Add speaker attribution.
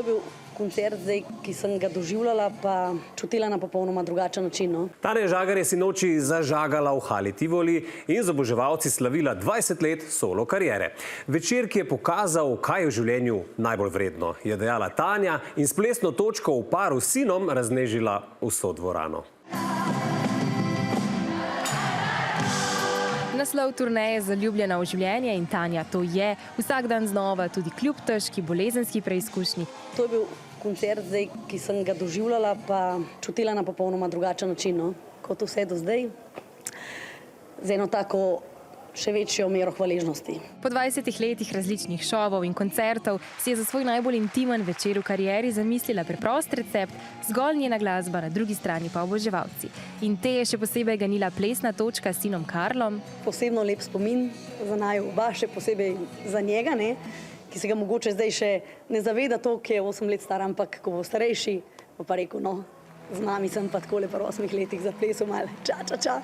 Speaker 1: To je bil koncert, ki sem ga doživljala, pa čutila na popolnoma drugačen način. No?
Speaker 2: Tanja Žagar je sinoči zažagala v hali Tivoli in z oboževalci slavila 20 let solo kariere. Večer, ki je pokazal, kaj je v življenju najbolj vredno, je dejala Tanja in s plesno točko v paru s sinom raznežila vso dvorano.
Speaker 3: Naslov turneje Zaljubljena v življenje in Tanja to je. Vsak dan znova, tudi kljub težki bolezenski preizkušnji.
Speaker 1: To je bil koncert, ki sem ga doživljala, pa čutila na popolnoma drugačen način, no? Kot vse do zdaj, z eno tako še večjo mero hvaležnosti.
Speaker 3: Po 20 letih različnih šovov in koncertov si je za svoj najbolj intimen večer v karieri zamislila preprost recept, zgolj njena glasba, na drugi strani pa oboževalci. In te je še posebej ganila plesna točka s sinom Karlom.
Speaker 1: Posebno lep spomin za naju oba, še posebej za njega, ne? Ki se ga mogoče zdaj še ne zaveda to, ki je 8 let star, ampak ko bo starejši, bo pa rekel, no, z nami sem pa takole pri 8 letih zaplesal malo, ča, ča, ča.